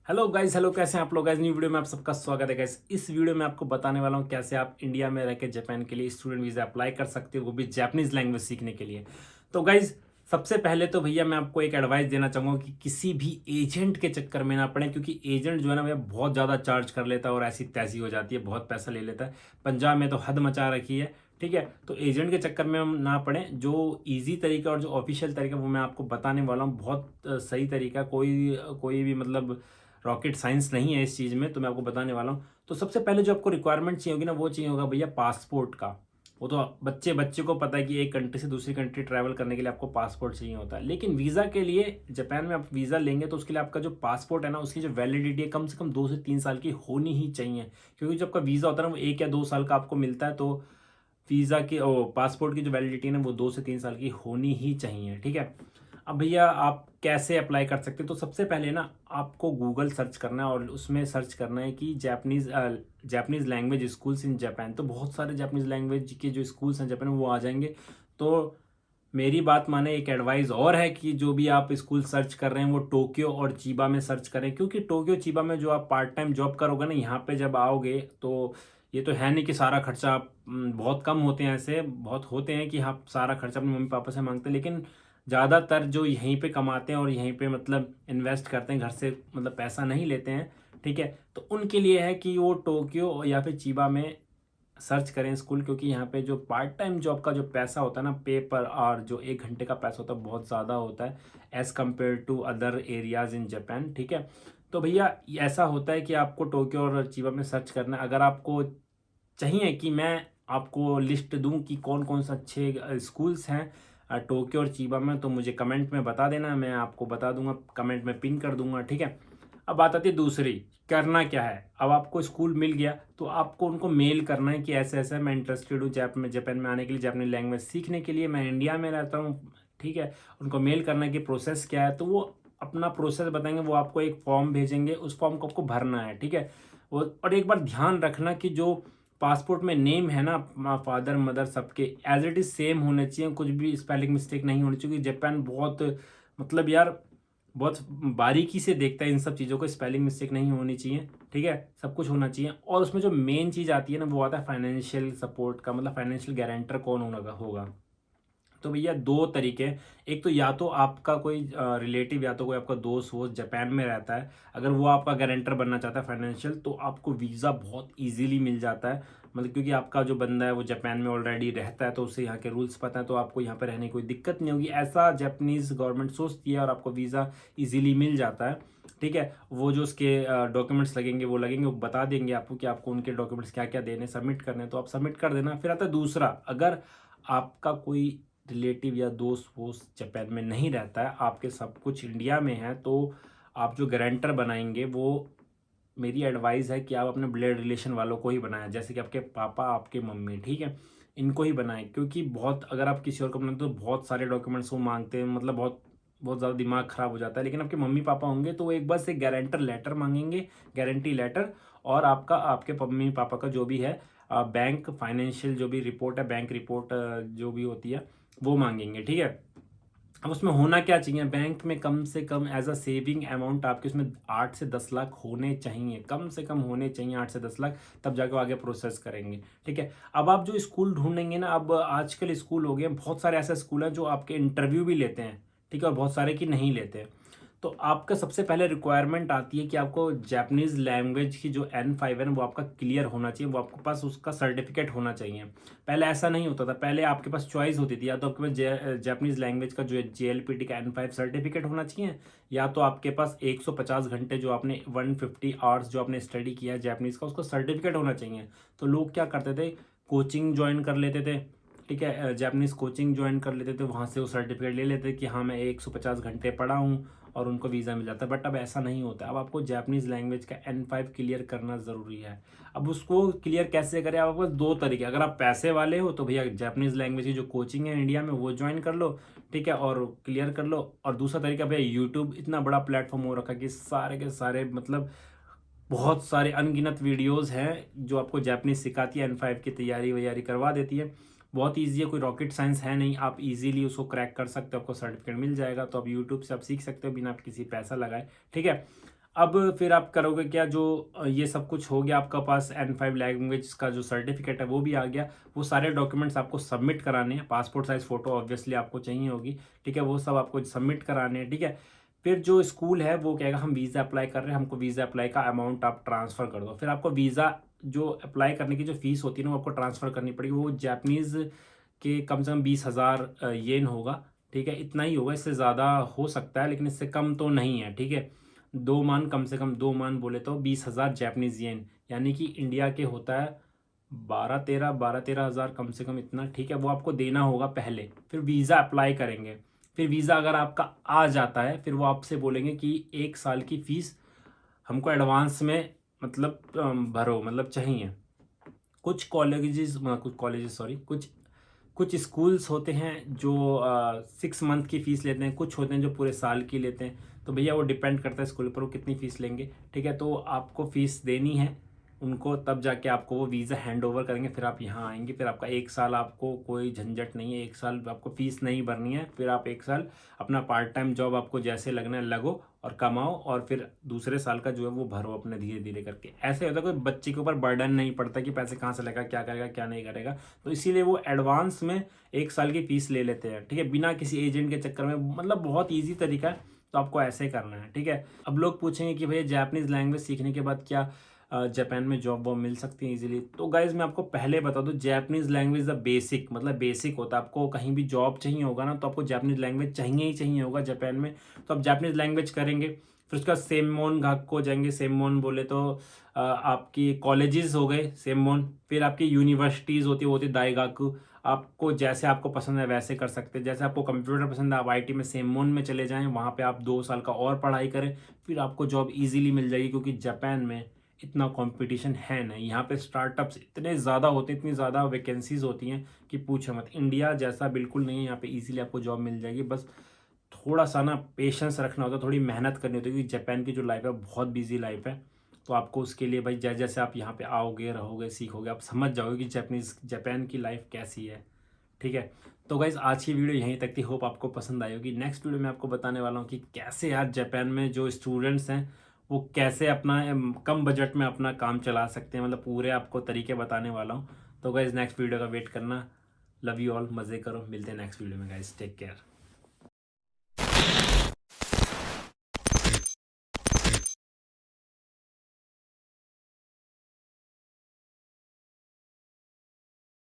Hello guys, hello, कैसे हैं आप लोग गाइस। न्यू वीडियो में आप सबका स्वागत है गाइस। इस वीडियो में आपको बताने वाला हूं कैसे आप इंडिया में रह के जापान के लिए स्टूडेंट वीज़ा अप्लाई कर सकते हो, वो भी जापानीज लैंग्वेज सीखने के लिए। तो गाइस, सबसे पहले तो भैया मैं आपको एक एडवाइस देना चाहूंगा कि किसी भी एजेंट के चक्कर में ना पड़े, क्योंकि एजेंट जो है ना भैया बहुत ज़्यादा चार्ज कर लेता है और ऐसी तैसी हो जाती है, बहुत पैसा ले लेता है। पंजाब में तो हद मचा रखी है। ठीक है, तो एजेंट के चक्कर में हम ना पड़े। जो इजी तरीका और जो ऑफिशियल तरीका वो मैं आपको बताने वाला हूँ, बहुत सही तरीका। कोई कोई भी मतलब रॉकेट साइंस नहीं है इस चीज़ में, तो मैं आपको बताने वाला हूँ। तो सबसे पहले जो आपको रिक्वायरमेंट चाहिए होगी ना, वो चाहिए होगा भैया पासपोर्ट का। वो तो बच्चे बच्चे को पता है कि एक कंट्री से दूसरी कंट्री ट्रैवल करने के लिए आपको पासपोर्ट चाहिए होता है। लेकिन वीज़ा के लिए, जापान में आप वीज़ा लेंगे तो उसके लिए आपका जो पासपोर्ट है ना, उसकी जो वैलिडिटी है कम से कम 2 से 3 साल की होनी ही चाहिए। क्योंकि जो आपका वीज़ा होता है ना, वो 1 या 2 साल का आपको मिलता है। तो वीज़ा की पासपोर्ट की जो वैलिडिटी है ना, वो 2 से 3 साल की होनी ही चाहिए। ठीक है, अब भैया आप कैसे अप्लाई कर सकते हैं? तो सबसे पहले ना आपको गूगल सर्च करना है और उसमें सर्च करना है कि Japanese language schools in Japan. तो बहुत सारे जापानीज लैंग्वेज के जो स्कूल्स हैं जापान में वो आ जाएंगे। तो मेरी बात माने, एक एडवाइस और है कि जो भी आप स्कूल सर्च कर रहे हैं वो टोक्यो और चीबा में सर्च करें। क्योंकि टोक्यो चीबा में जो आप पार्ट टाइम जॉब करोगे ना, यहाँ पे जब आओगे तो ये तो है नहीं कि सारा खर्चा आप बहुत कम होते हैं, ऐसे बहुत होते हैं कि आप सारा खर्चा अपने मम्मी पापा से मांगते हैं। लेकिन ज़्यादातर जो यहीं पे कमाते हैं और यहीं पे मतलब इन्वेस्ट करते हैं, घर से मतलब पैसा नहीं लेते हैं। ठीक है, तो उनके लिए है कि वो टोक्यो या फिर चीबा में सर्च करें स्कूल। क्योंकि यहाँ पे जो पार्ट टाइम जॉब का जो पैसा होता है ना, पे पर आवर, जो 1 घंटे का पैसा होता है, बहुत ज़्यादा होता है as compare to other areas in Japan. ठीक है, तो भैया ऐसा होता है कि आपको टोक्यो और चीबा में सर्च करना है। अगर आपको चाहिए कि मैं आपको लिस्ट दूं कि कौन कौन से अच्छे स्कूल्स हैं टोक्यो और चीबा में, तो मुझे कमेंट में बता देना, मैं आपको बता दूंगा, कमेंट में पिन कर दूंगा। ठीक है, अब बात आती है दूसरी, करना क्या है। अब आपको स्कूल मिल गया तो आपको उनको मेल करना है कि ऐसे ऐसे मैं इंटरेस्टेड हूँ जापान में आने के लिए, जापानी लैंग्वेज सीखने के लिए, मैं इंडिया में रहता हूँ। ठीक है, उनको मेल करना है कि प्रोसेस क्या है। तो वो अपना प्रोसेस बताएंगे, वो आपको एक फॉर्म भेजेंगे, उस फॉर्म को आपको भरना है। ठीक है, वो और एक बार ध्यान रखना कि जो पासपोर्ट में नेम है ना, फादर मदर सबके एज इट इज सेम होने चाहिए, कुछ भी स्पेलिंग मिस्टेक नहीं होनी चाहिए। जापान बहुत मतलब यार बहुत बारीकी से देखता है इन सब चीज़ों को, स्पेलिंग मिस्टेक नहीं होनी चाहिए। ठीक है, सब कुछ होना चाहिए। और उसमें जो मेन चीज़ आती है ना, वो आता है फाइनेंशियल सपोर्ट का, मतलब फाइनेंशियल गारंटर कौन होगा। तो भैया दो तरीके हैं। एक तो या तो आपका कोई रिलेटिव या तो कोई आपका दोस्त वो जापान में रहता है, अगर वो आपका गारंटर बनना चाहता है फाइनेंशियल, तो आपको वीज़ा बहुत इजीली मिल जाता है। मतलब क्योंकि आपका जो बंदा है वो जापान में ऑलरेडी रहता है, तो उससे यहाँ के रूल्स पता है, तो आपको यहाँ पे रहने की कोई दिक्कत नहीं होगी, ऐसा जापानीज गवर्नमेंट सोचती है, और आपको वीज़ा इजीली मिल जाता है। ठीक है, वो जो उसके डॉक्यूमेंट्स लगेंगे वो लगेंगे, वो बता देंगे आपको कि आपको उनके डॉक्यूमेंट्स क्या क्या देने, सबमिट करने, तो आप सबमिट कर देना। फिर आता है दूसरा, अगर आपका कोई रिलेटिव या दोस्त वोस्त जापान में नहीं रहता है, आपके सब कुछ इंडिया में है, तो आप जो गारंटर बनाएंगे वो, मेरी एडवाइस है कि आप अपने ब्लड रिलेशन वालों को ही बनाएं, जैसे कि आपके पापा, आपके मम्मी। ठीक है, इनको ही बनाएं। क्योंकि बहुत, अगर आप किसी और को बनाते तो बहुत सारे डॉक्यूमेंट्स वो मांगते हैं, मतलब बहुत बहुत ज़्यादा दिमाग खराब हो जाता है। लेकिन आपके मम्मी पापा होंगे तो वो एक बस एक गारंटर लेटर मांगेंगे, गारंटी लेटर, और आपका आपके मम्मी पापा का जो भी है बैंक फाइनेंशियल जो भी रिपोर्ट है, बैंक रिपोर्ट जो भी होती है वो मांगेंगे। ठीक है, अब उसमें होना क्या चाहिए, बैंक में कम से कम एज अ सेविंग अमाउंट आपके उसमें 8 से 10 लाख होने चाहिए, कम से कम होने चाहिए 8 से 10 लाख, तब जाके वो आगे प्रोसेस करेंगे। ठीक है, अब आप जो स्कूल ढूंढेंगे ना, अब आजकल स्कूल हो गए बहुत सारे ऐसे स्कूल हैं जो आपके इंटरव्यू भी लेते हैं। ठीक है, और बहुत सारे की नहीं लेते हैं। तो आपका सबसे पहले रिक्वायरमेंट आती है कि आपको जापानीज लैंग्वेज की जो N5 है ना, वो आपका क्लियर होना चाहिए, वो आपके पास उसका सर्टिफिकेट होना चाहिए। पहले ऐसा नहीं होता था, पहले आपके पास चॉइस होती थी, या तो आपके पास जापानीज लैंग्वेज का जो JLPT का N5 सर्टिफिकेट होना चाहिए, या तो आपके पास 150 घंटे जो आपने 150 आवर्स जो आपने स्टडी किया है जापानीज का, उसका सर्टिफिकेट होना चाहिए। तो लोग क्या करते थे, कोचिंग ज्वाइन कर लेते थे। ठीक है, जापानीज कोचिंग ज्वाइन कर लेते थे, वहाँ से वो सर्टिफिकेट ले लेते कि हाँ मैं 150 घंटे पढ़ा हूँ, और उनको वीज़ा मिल जाता है। बट अब ऐसा नहीं होता, अब आपको जापानीज लैंग्वेज का N5 क्लियर करना ज़रूरी है। अब उसको क्लियर कैसे करें, आपके पास दो तरीके, अगर आप पैसे वाले हो तो भैया जापानीज लैंग्वेज की जो कोचिंग है इंडिया में वो ज्वाइन कर लो। ठीक है, और क्लियर कर लो। और दूसरा तरीका भैया, यूट्यूब इतना बड़ा प्लेटफॉर्म हो रखा है कि सारे के सारे मतलब बहुत सारे अनगिनत वीडियोस हैं जो आपको जापानीज सिखाती है, N5 की तैयारी वैयारी करवा देती है। बहुत ईजी है, कोई रॉकेट साइंस है नहीं, आप इजीली उसको क्रैक कर सकते हो, आपको सर्टिफिकेट मिल जाएगा। तो आप यूट्यूब से आप सीख सकते हो बिना आप किसी पैसा लगाए। ठीक है, अब फिर आप करोगे क्या, जो ये सब कुछ हो गया आपका पास, N5 लैंग्वेज का जो सर्टिफिकेट है वो भी आ गया। वो सारे डॉक्यूमेंट्स आपको सबमिट कराने हैं। पासपोर्ट साइज फ़ोटो ऑब्वियसली आपको चाहिए होगी, ठीक है, वो सब आपको सबमिट कराने हैं, ठीक है। फिर जो स्कूल है वो कहेगा हम वीज़ा अप्लाई कर रहे हैं, हमको वीज़ा अप्लाई का अमाउंट आप ट्रांसफ़र कर दो। फिर आपको वीज़ा जो अप्लाई करने की जो फ़ीस होती है ना वो आपको ट्रांसफ़र करनी पड़ेगी। वो जापानीज़ के कम से कम 20,000 येन होगा, ठीक है, इतना ही होगा। इससे ज़्यादा हो सकता है लेकिन इससे कम तो नहीं है, ठीक है। 2 मान, कम से कम 2 मान बोले तो 20,000 जापानीज़ येन, यानी कि इंडिया के होता है 12-13 हज़ार कम से कम इतना, ठीक है। वो आपको देना होगा पहले, फिर वीज़ा अप्लाई करेंगे। फिर वीज़ा अगर आपका आ जाता है फिर वो आपसे बोलेंगे कि 1 साल की फ़ीस हमको एडवांस में मतलब भरो, मतलब चाहिए। कुछ कॉलेजेस सॉरी, कुछ कुछ स्कूल्स होते हैं जो 6 मंथ की फ़ीस लेते हैं, कुछ होते हैं जो पूरे साल की लेते हैं। तो भैया वो डिपेंड करता है स्कूल पर वो कितनी फ़ीस लेंगे, ठीक है। तो आपको फ़ीस देनी है उनको, तब जाके आपको वो वीज़ा हैंड ओवर करेंगे, फिर आप यहाँ आएंगे। फिर आपका 1 साल आपको कोई झंझट नहीं है, 1 साल आपको फ़ीस नहीं भरनी है। फिर आप 1 साल अपना पार्ट टाइम जॉब आपको जैसे लगना है लगो और कमाओ, और फिर दूसरे साल का जो है वो भरो अपने धीरे धीरे करके। ऐसे होता है, कोई बच्चे के ऊपर बर्डन नहीं पड़ता कि पैसे कहाँ से लेगा, क्या करेगा क्या नहीं करेगा। तो इसीलिए वो एडवांस में 1 साल की फ़ीस ले लेते हैं, ठीक है, बिना किसी एजेंट के चक्कर में। मतलब बहुत ईजी तरीका है, तो आपको ऐसे करना है, ठीक है। अब लोग पूछेंगे कि भैया जापानीज़ लैंग्वेज सीखने के बाद क्या जापान में जॉब वॉब मिल सकती है इजीली। तो गाइज मैं आपको पहले बता दूं, जापानीज़ लैंग्वेज द बेसिक, मतलब बेसिक होता है। आपको कहीं भी जॉब चाहिए होगा ना तो आपको जापानीज़ लैंग्वेज चाहिए ही चाहिए होगा जापान में। तो आप जापानीज़ लैंग्वेज करेंगे, फिर उसका सेमोन घाक को जाएंगे। सेमोन बोले तो आपकी कॉलेजेस हो गए सेमोन, फिर आपकी यूनिवर्सिटीज़ होती है, वो होती है दाइगाकू। आपको जैसे आपको पसंद है वैसे कर सकते हैं। जैसे आपको कंप्यूटर पसंद है, आप आईटी में सेमोन में चले जाएं, वहाँ पे आप 2 साल का और पढ़ाई करें, फिर आपको जॉब इजीली मिल जाएगी। क्योंकि जापान में इतना कंपटीशन है नहीं, यहाँ पे स्टार्टअप्स इतने ज़्यादा होते हैं, इतनी ज़्यादा वैकेंसीज होती हैं कि पूछो मत। इंडिया जैसा बिल्कुल नहीं है, यहाँ पे इजीली आपको जॉब मिल जाएगी। बस थोड़ा सा ना पेशेंस रखना होता है, थोड़ी मेहनत करनी होती है, क्योंकि जापान की जो लाइफ है बहुत बिजी लाइफ है। तो आपको उसके लिए भाई जैसे जैसे आप यहाँ पे आओगे, रहोगे, सीखोगे, आप समझ जाओगे कि जापान की लाइफ कैसी है, ठीक है। तो गाइज आज की वीडियो यहीं तक थी, होप आपको पसंद आई होगी। नेक्स्ट वीडियो में आपको बताने वाला हूँ कि कैसे यार जापान में जो स्टूडेंट्स हैं वो कैसे अपना कम बजट में अपना काम चला सकते हैं, मतलब पूरे आपको तरीके बताने वाला हूँ। तो गाइज नेक्स्ट वीडियो का वेट करना। लव यू ऑल, मज़े करो, मिलते हैं नेक्स्ट वीडियो में गाइज, टेक केयर।